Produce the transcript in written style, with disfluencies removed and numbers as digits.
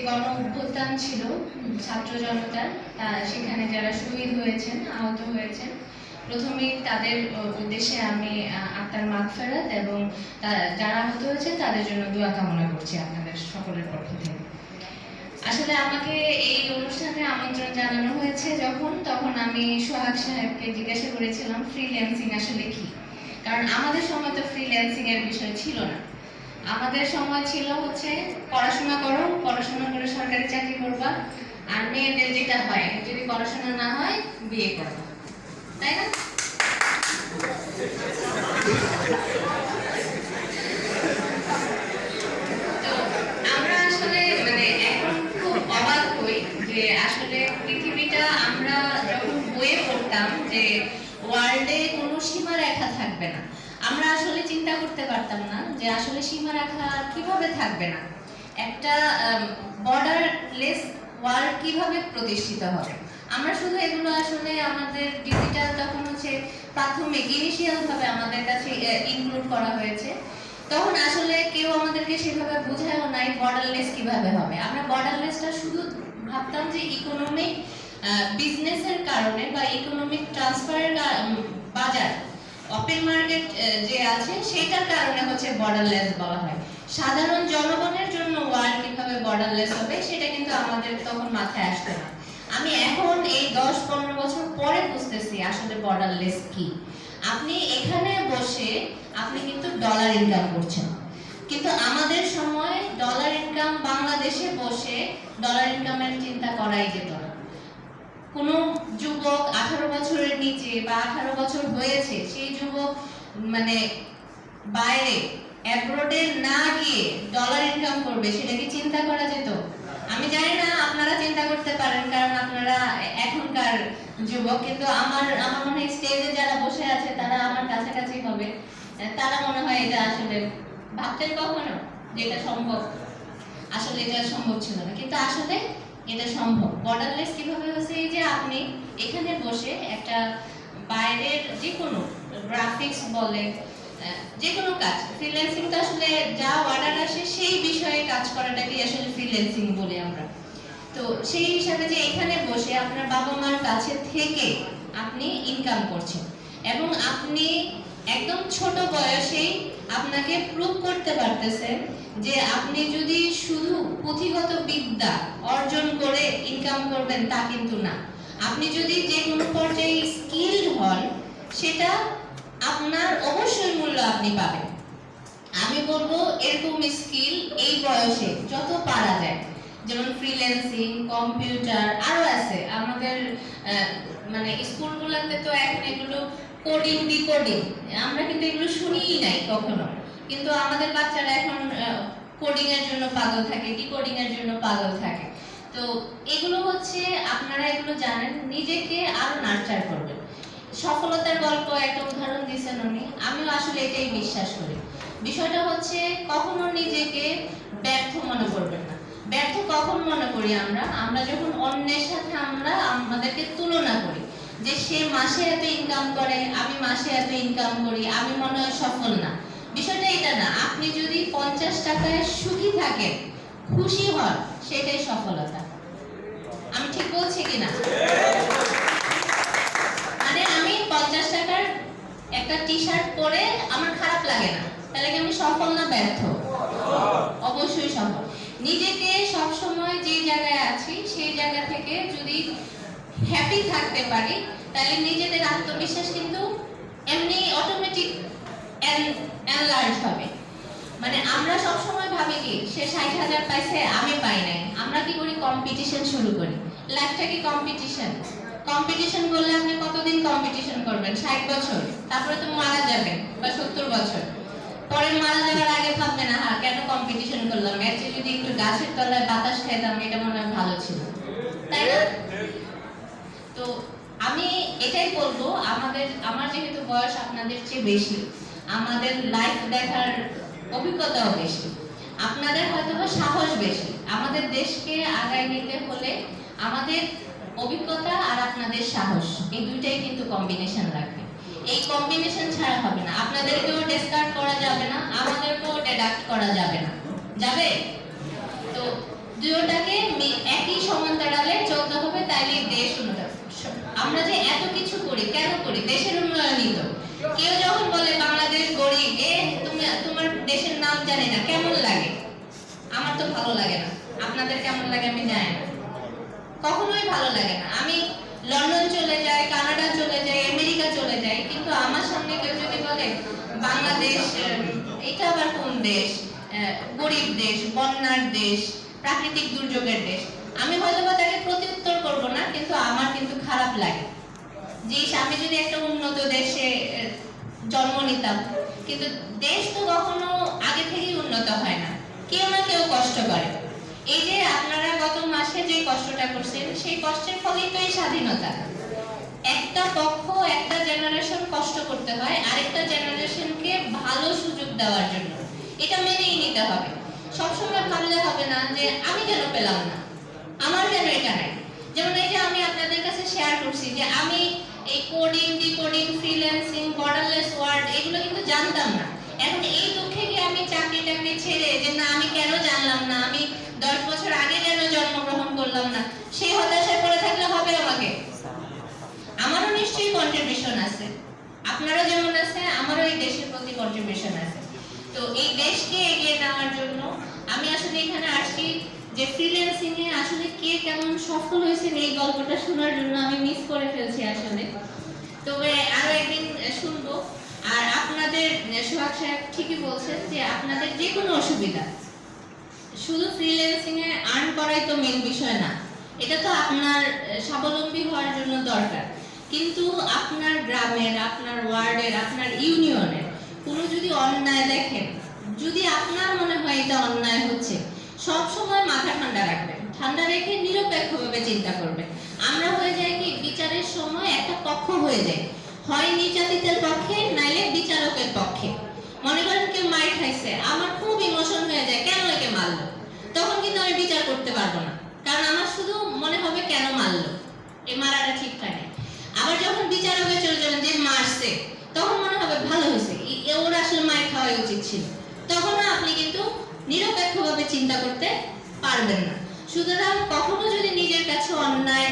গণ অভ্যুত্থান ছিল ছাত্র জনতার, সেখানে যারা শহীদ হয়েছেন, আহত হয়েছেন, প্রথমেই তাদের উদ্দেশ্যে আমি আত্মার মাগফিরাত এবং যারা আহত হয়েছে তাদের জন্য দোয়া কামনা করছি আপনাদের সকলের পক্ষ থেকে। আসলে আমাকে এই অনুষ্ঠানে আমন্ত্রণ জানানো হয়েছে তখন আমি সোহাগ সাহেবকে জিজ্ঞাসা করেছিলাম ফ্রিল্যান্সিং আসলে কি, কারণ আমাদের সময় তো ফ্রিল্যান্সিং এর বিষয় ছিল না। আমাদের সময় ছিল হচ্ছে পড়াশোনা করো, পড়াশোনা করে সরকারি চাকরি করবা, আর মেয়েদের যেটা হয় যদি পড়াশোনা না হয় বিয়ে করবা, তাই না? তো আমরা আসলে এখন খুব অবাক হই যে আসলে পৃথিবীটা আমরা যখন বইয়ে পড়তাম যে ওয়ার্ল্ডে কোনো সীমারেখা থাকবে না, আমরা আসলে চিন্তা করতে পারতাম না যে আসলে সীমারেখা কিভাবে থাকবে না, একটা বর্ডারলেস ওয়ার্ল্ড কিভাবে প্রতিষ্ঠিত হবে। আমরা শুধু এগুলো আসলে আমাদের ডিজিটাল তখন হচ্ছে প্রাথমিক ইনিশিয়াল ভাবে আমাদের কাছে ইনক্লুড করা হয়েছে, তখন আসলে কেউ আমাদেরকে সেভাবে বোঝায়ও নাই বর্ডারলেস কিভাবে হবে। আমরা বর্ডারলেসটা শুধু ভাবতাম যে ইকোনমিক বিজনেসের কারণে বা ইকোনমিক ট্রান্সফারের বাজার ওপেন মার্কেট যে আছে সেটার কারণে হচ্ছে বর্ডারলেস বলা হয়। সাধারণ জনগণের জন্য ওয়ার্ল্ড কিভাবে বর্ডারলেস হবে সেটা কিন্তু আমাদের তখন মাথায় আসতো না। আমি এখন এই 10-15 বছর পরে বুঝতেছি আসলে বর্ডারলেস কি। আপনি এখানে বসে আপনি কিন্তু ডলার ইনকাম করছেন, কিন্তু আমাদের সময় ডলার ইনকাম বাংলাদেশে বসে ডলার ইনকামের চিন্তা করাই যেত না। কোনো যুবক 18 বছরের নিচে বা 18 বছর হয়েছে সেই যুবক বাইরে অ্যাব্রোডে না গিয়ে ডলার ইনকাম করবে সেটা কি চিন্তা করা যেত? আমি জানি না আপনারা চিন্তা করতে পারেন, কারণ আপনারা এখনকার যুবক, কিন্তু আমার মনে হয় স্টেজে যারা বসে আছে তারা আমার কাছাকাছি হবে, তারা মনে হয় এটা আসলে ভাবতেন কখনো যে এটা সম্ভব। আসলে এটা সম্ভব ছিল না, কিন্তু আসলে এটা সম্ভব। বর্ডারলেস কিভাবে হচ্ছে, এই যে আপনি এখানে বসে একটা বাইরের যে কোনো গ্রাফিক্স বলে যে কোনো কাজ, ফ্রিল্যান্সিং তো আসলে যা অর্ডার আসে সেই বিষয়ে কাজ করাটাকে আসলে ফ্রিল্যান্সিং বলি আমরা। তো সেই হিসাবে যে এখানে বসে আপনার বাবা মার কাছে থেকে আপনি ইনকাম করছেন এবং আপনি একদম ছোট বয়সেই আপনাকে প্রুভ করতে পারতেছেন যে আপনি যদি শুধু পুঁথিগত বিদ্যা অর্জন করে ইনকাম করবেন তা কিন্তু না। আপনি যদি যে কোনো পর্যায়ে স্কিলড হন সেটা আপনার অবশ্যই মূল্য আপনি পাবেন। আমি বলবো এরকম স্কিল এই বয়সে যত পারা যায়, যেমন ফ্রিল্যান্সিং, কম্পিউটার, আরো আছে আমাদের স্কুলগুলোতে তো এখন এগুলো কোডিং, ডিকোডিং, আমরা কিন্তু এগুলো শুনিই নাই কখনো, কিন্তু আমাদের বাচ্চারা এখন কোডিং এর জন্য পাগল থাকে, ডিকোডিং এর জন্য পাগল থাকে। তো এগুলো হচ্ছে আপনারা এগুলো জানেন, নিজেকে আরো নার্চার করবেন। সফলতার গল্প একটা উদাহরণ দিয়েছেন উনি, আমিও আসলে এটাই বিশ্বাস করি। বিষয়টা হচ্ছে কখনো নিজেকে ব্যর্থ মনে করবেন না। ব্যর্থ কখন মনে করি আমরা যখন অন্যের সাথে আমরা আমাদেরকে তুলনা করি, যে সে মাসে এত ইনকাম করে, আমি মাসে এত ইনকাম করি, আমি মনে হয় সফল না। বিষয়টা এটা না, আপনি যদি 50 টাকায় সুখী থাকেন, খুশি হন, সেটাই সফলতা। আমি ঠিক বলছি কিনা? আমি 50 টাকার একটা টি শার্ট পরে আমার খারাপ লাগে না, তাহলে কি আমি সফল না ব্যর্থ? অবশ্যই সফল। নিজেকে সব সময় যে জায়গায় আছি সেই জায়গা থেকে যদি হ্যাপি থাকতে পারি, তাহলে নিজেদের আত্মবিশ্বাস কিন্তু এমনি অটোমেটিক এনলার্জ হবে। আমরা সব সময় ভাবি কি সে 60,000 পাইছে, আমি পাই নাই, আমরা কি করি? কম্পিটিশন শুরু করি। লাইফটা কি কম্পিটিশন? কম্পিটিশন করলে আপনি কতদিন কম্পিটিশন করবেন? 60 বছর, তারপরে তো মারা যাবেন, বা 70 বছর পরে মারা যাওয়ার আগে ভাববেন হ্যাঁ কেন কম্পিটিশন করলাম, এর চেয়ে যদি একটু গাছের তলায় বাতাস খাইতাম এটা মনে হয় ভালো ছিল, তাই না? তো আমি এটাই বলবো, আমার যেহেতু বয়স আপনাদের চেয়ে বেশি, আমাদের লাইফ দেখার অভিজ্ঞতাও বেশি, আপনাদের হয়তো সাহস বেশি। আমাদের দেশকে আগায় নিতে হলে আমাদের অভিজ্ঞতা আর আপনাদের সাহস, এই দুইটাই কিন্তু কম্বিনেশন রাখবে। এই কম্বিনেশন ছাড়া হবে না। আপনাদেরকেও ডিসকার্ড করা যাবে না, আমাদেরকেও ডিডাক্ট করা যাবে না। যাবে? তো দুটোটাকে একই সমান তাড়ালে চলতে হবে, তাইলে দেশ উন্নত হবে। আমরা যে এত কিছু করি কেন করি? দেশের উন্নয়নই তো। কেউ যখন বলে বাংলাদেশ গরিব, তুমি তোমার দেশের নাম জানি না, কেমন লাগে? আমার তো ভালো লাগে না, আপনাদের কেমন লাগে আমি জানি না, কখনোই ভালো লাগে না। আমি লন্ডন চলে যাই, কানাডা চলে যাই, আমেরিকা চলে যাই, কিন্তু আমার সামনে কেউ যদি বলে বাংলাদেশ এটা আবার কোন দেশ, গরিব দেশ, বন্যার দেশ, প্রাকৃতিক দুর্যোগের দেশ, আমি হয়তো বা তাকে প্রত্যুত্তর করব না, কিন্তু আমার কিন্তু খারাপ লাগে যে আমি যদি একটা উন্নত দেশে জন্ম নিতাম। কিন্তু দেশ তো কখনো আগে থেকেই উন্নত হয় না, কেউ না কেউ কষ্ট করে। এই যে আপনারা গত মাসে যে কষ্টটা করছেন, সেই কষ্টের ফলেই তো এই স্বাধীনতা। একটা পক্ষ, একটা জেনারেশন কষ্ট করতে হয় আরেকটা জেনারেশনকে ভালো সুযোগ দেওয়ার জন্য, এটা মেনেই নিতে হবে। সবসময় ভাবলে হবে না যে আমি কেন পেলাম না, আমার কেন এটা নাই। যেমন এই যে আমি আপনাদের কাছে শেয়ার করছি যে আমি এই coding, decoding, freelancing, borderless world এগুলো কিন্তু জানতাম না। এখন এই দুঃখে গিয়ে আমি চাকরি টাকরি ছেড়ে যে না আমি কেন জানলাম না, আমি 10 বছর আগে কেন জন্মগ্রহণ করলাম না, সেই হতাশায় পড়ে থাকলে হবে আমাকে? আমারও নিশ্চয়ই কন্ট্রিবিউশন আছে, আপনারও যেমন আছে, আমারও এই দেশের প্রতি কন্ট্রিবিউশন আছে। তো এই দেশকে এগিয়ে নেওয়ার জন্য আমি আসলে এখানে আসছি যে ফ্রিল্যান্সিং এ আসলে কে কেমন সফল হয়েছে এই গল্পটা শোনার জন্য। আমি মিস করে ফেলছি আসলে, তবে আরো একদিন শুনবো। আর আপনাদের সোহাগ সাহেব ঠিকই বলছেন যে আপনাদের যে কোনো অসুবিধা, শুধু ফ্রিল্যান্সিং এ আর্ন করাই তো মেন বিষয় না, এটা তো আপনার স্বাবলম্বী হওয়ার জন্য দরকার। কিন্তু আপনার গ্রামের, আপনার ওয়ার্ডের, আপনার ইউনিয়নের কোনো যদি অন্যায় দেখেন, যদি আপনার মনে হয় এটা অন্যায় হচ্ছে, সব সময় মাথা ঠান্ডা রাখবেন, ঠান্ডা রেখে নিরপেক্ষভাবে চিন্তা করবেন। আমরা হয়ে যাই কি বিচারের সময় একটা পক্ষ হয়ে যায়, হয় নির্যাতিতের পক্ষে নাইলে বিচারকের পক্ষে। মনে করেন কেউ মার খাইছে, আমার খুব ইমোশন হয়ে যায় কেন একে মারলো, তখন কিন্তু আমি বিচার করতে পারবো না, কারণ আমার শুধু মনে হবে কেন মারলো, এই মারাটা ঠিক হয়নি। আবার যখন বিচারকে চলে যাবেন যে মারছে, তখন মনে হবে ভালো হয়েছে, ওর আসলে মায়ের খাওয়াই উচিত ছিল, তখন আপনি কিন্তু নিরপেক্ষভাবে চিন্তা করতে পারবেন না। সুতরাং কখনো যদি নিজের কাছে অন্যায়